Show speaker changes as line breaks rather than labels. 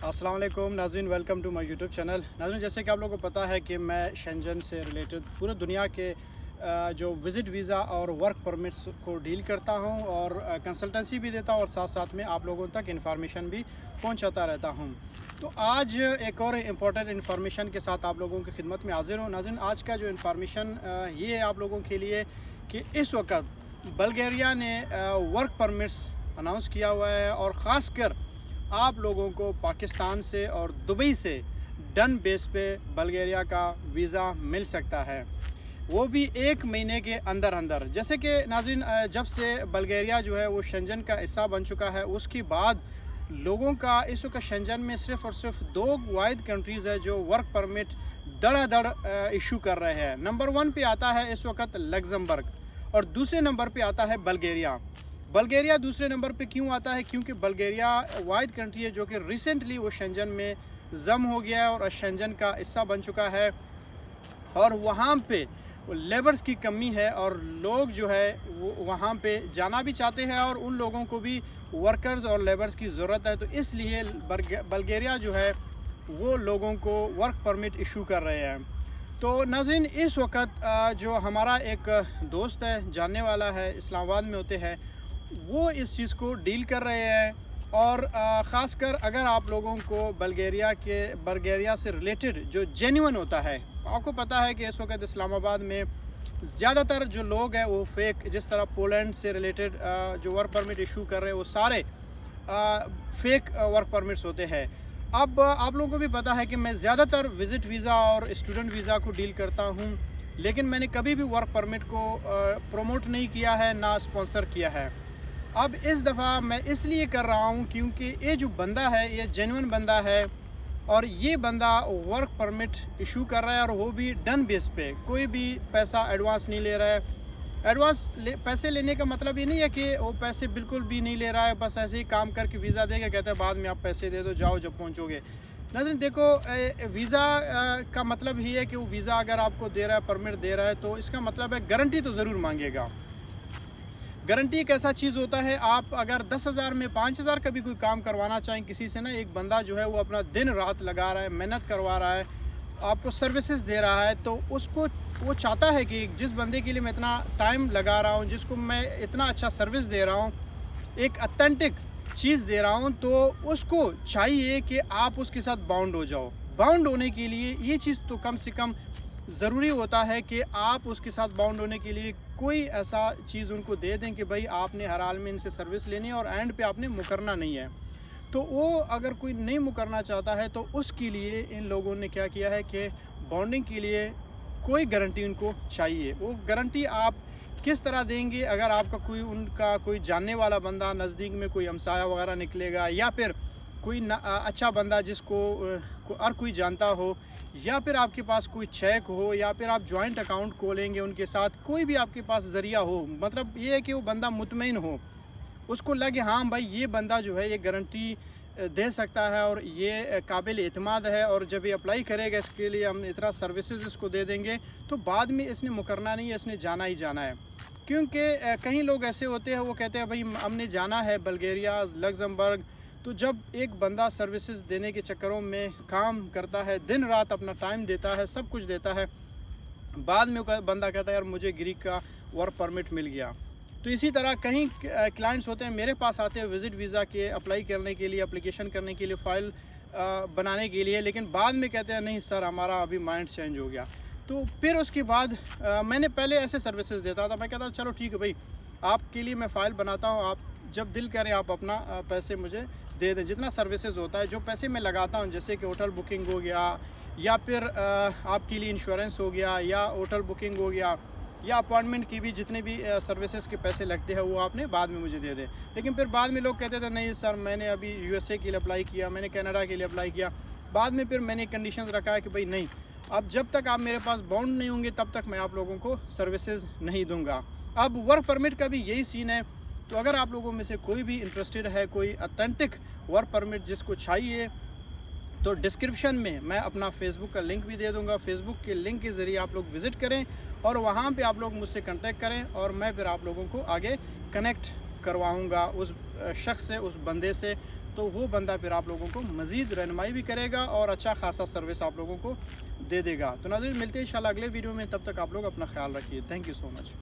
अस्सलाम वालेकुम नाज़रीन, welcome to my YouTube channel. नाज़रीन, जैसे कि आप लोगों को पता है कि मैं शेंजन से रिलेटेड पूरे दुनिया के जो विज़िट वीज़ा और वर्क परमिट्स को डील करता हूं और कंसल्टेंसी भी देता हूं और साथ साथ में आप लोगों तक इन्फॉर्मेशन भी पहुंचाता रहता हूं। तो आज एक और इम्पोर्टेंट इन्फॉर्मेशन के साथ आप लोगों की खिदमत में हाजिर हूं। नाज़रीन, आज का जो इन्फॉर्मेशन ये है आप लोगों के लिए कि इस वक्त बल्गेरिया ने वर्क परमिट्स अनाउंस किया हुआ है और ख़ासकर आप लोगों को पाकिस्तान से और दुबई से डन बेस पे बल्गेरिया का वीज़ा मिल सकता है, वो भी 1 महीने के अंदर अंदर। जैसे कि नाज़रीन, जब से बल्गेरिया जो है वो शेंजन का हिस्सा बन चुका है, उसके बाद लोगों का इस वक्त शेंजन में सिर्फ़ और सिर्फ 2 वाहिद कंट्रीज़ है जो वर्क परमिट धड़ाधड़ इशू कर रहे हैं। नंबर 1 पे आता है इस वक्त लग्जमबर्ग और दूसरे नंबर पे आता है बल्गेरिया। बल्गेरिया दूसरे नंबर पे क्यों आता है? क्योंकि बल्गेरिया वाहिद कंट्री है जो कि रिसेंटली वो शेंजन में जम हो गया है और शेंजन का हिस्सा बन चुका है और वहाँ पे लेबर्स की कमी है और लोग जो है वो वहाँ पे जाना भी चाहते हैं और उन लोगों को भी वर्कर्स और लेबर्स की ज़रूरत है। तो इसलिए बल्गेरिया जो है वो लोगों को वर्क परमिट इशू कर रहे हैं। तो नाज़रीन, इस वक्त जो हमारा एक दोस्त है, जानने वाला है, इस्लामाबाद में होते हैं, वो इस चीज़ को डील कर रहे हैं और ख़ासकर अगर आप लोगों को बल्गेरिया से रिलेटेड जो जेन्युइन होता है, आपको पता है कि इस वक्त इस्लामाबाद में ज़्यादातर जो लोग हैं वो फेक, जिस तरह पोलैंड से रिलेटेड जो वर्क परमिट इशू कर रहे हैं वो सारे फेक वर्क परमिट्स होते हैं। अब आप लोगों को भी पता है कि मैं ज़्यादातर विज़िट वीज़ा और स्टूडेंट वीज़ा को डील करता हूँ, लेकिन मैंने कभी भी वर्क परमिट को प्रमोट नहीं किया है, ना स्पॉन्सर किया है। अब इस दफ़ा मैं इसलिए कर रहा हूँ क्योंकि ये जो बंदा है ये जेन्युइन बंदा है और ये बंदा वर्क परमिट इशू कर रहा है और वो भी डन बेस पे, कोई भी पैसा एडवांस नहीं ले रहा है। पैसे लेने का मतलब ये नहीं है कि वो पैसे बिल्कुल भी नहीं ले रहा है, बस ऐसे ही काम करके वीज़ा देगा, कहता है बाद में आप पैसे दे दो, जाओ जब पहुँचोगे। नाज़रीन देखो, वीज़ा का मतलब ही है कि वो वीज़ा अगर आपको दे रहा है, परमिट दे रहा है, तो इसका मतलब है गारंटी तो ज़रूर मांगेगा। गारंटी एक ऐसा चीज़ होता है, आप अगर 10,000 में 5,000 का भी कोई काम करवाना चाहें किसी से ना, एक बंदा जो है वो अपना दिन रात लगा रहा है, मेहनत करवा रहा है, आपको सर्विसेज दे रहा है, तो उसको वो चाहता है कि जिस बंदे के लिए मैं इतना टाइम लगा रहा हूँ, जिसको मैं इतना अच्छा सर्विस दे रहा हूँ, एक ऑथेंटिक चीज़ दे रहा हूँ, तो उसको चाहिए कि आप उसके साथ बाउंड हो जाओ। बाउंड होने के लिए ये चीज़ तो कम से कम ज़रूरी होता है कि आप उसके साथ बाउंड होने के लिए कोई ऐसा चीज़ उनको दे दें कि भाई आपने हर हाल में इनसे सर्विस लेनी है और एंड पे आपने मुकरना नहीं है। तो वो अगर कोई नहीं मुकरना चाहता है तो उसके लिए इन लोगों ने क्या किया है कि बॉन्डिंग के लिए कोई गारंटी उनको चाहिए। वो गारंटी आप किस तरह देंगे? अगर आपका उनका कोई जानने वाला बंदा नज़दीक में कोई हमसाया वगैरह निकलेगा, या फिर कोई अच्छा बंदा जिसको हर कोई जानता हो, या फिर आपके पास कोई चेक हो, या फिर आप जॉइंट अकाउंट खोलेंगे उनके साथ, कोई भी आपके पास ज़रिया हो, मतलब ये है कि वो बंदा मुतमईन हो, उसको लगे हाँ भाई ये बंदा जो है ये गारंटी दे सकता है और ये काबिल एतमाद है और जब ये अप्लाई करेगा इसके लिए हम इतना सर्विसेज इसको दे देंगे, तो बाद में इसने मुकरना नहीं है, इसने जाना ही जाना है। क्योंकि कई लोग ऐसे होते हैं, वो कहते हैं भाई हमने जाना है बल्गेरिया, लग्जमबर्ग, तो जब एक बंदा सर्विसेज देने के चक्करों में काम करता है, दिन रात अपना टाइम देता है, सब कुछ देता है, बाद में बंदा कहता है यार मुझे ग्रीक का वर्क परमिट मिल गया। तो इसी तरह कहीं क्लाइंट्स होते हैं मेरे पास आते हैं विज़िट वीज़ा के अप्लाई करने के लिए, एप्लीकेशन करने के लिए, फ़ाइल बनाने के लिए, लेकिन बाद में कहते हैं नहीं सर हमारा अभी माइंड चेंज हो गया। तो फिर उसके बाद मैंने पहले ऐसे सर्विसेज देता था, मैं कहता चलो ठीक है भाई आपके लिए मैं फ़ाइल बनाता हूँ, आप जब दिल करें आप अपना पैसे मुझे दे दें, जितना सर्विसेज होता है, जो पैसे मैं लगाता हूँ, जैसे कि होटल बुकिंग हो गया, या फिर आपके लिए इंश्योरेंस हो गया, या होटल बुकिंग हो गया, या अपॉइंटमेंट की भी जितने भी सर्विसेज के पैसे लगते हैं वो आपने बाद में मुझे दे दें। लेकिन फिर बाद में लोग कहते थे नहीं सर मैंने अभी USA के लिए अप्लाई किया, मैंने कनाडा के लिए अप्लाई किया, बाद में फिर मैंने कंडीशन रखा है कि भाई नहीं, अब जब तक आप मेरे पास बाउंड नहीं होंगे तब तक मैं आप लोगों को सर्विसेज नहीं दूंगा। अब वर्क परमिट का भी यही सीन है। तो अगर आप लोगों में से कोई भी इंटरेस्टेड है, कोई ऑथेंटिक वर्क परमिट जिसको चाहिए, तो डिस्क्रिप्शन में मैं अपना फेसबुक का लिंक भी दे दूंगा। फेसबुक के लिंक के ज़रिए आप लोग विज़िट करें और वहाँ पे आप लोग मुझसे कांटेक्ट करें और मैं फिर आप लोगों को आगे कनेक्ट करवाऊँगा उस शख्स से, उस बंदे से تو وہ بندہ پھر آپ لوگوں کو مزید رہنمائی بھی کرے گا اور اچھا خاصا سروس آپ لوگوں کو دے دے گا. تو ناظرین ملتے ہیں انشاءاللہ اگلے ویڈیو میں. تب تک آپ لوگ اپنا خیال رکھیے. Thank you so much.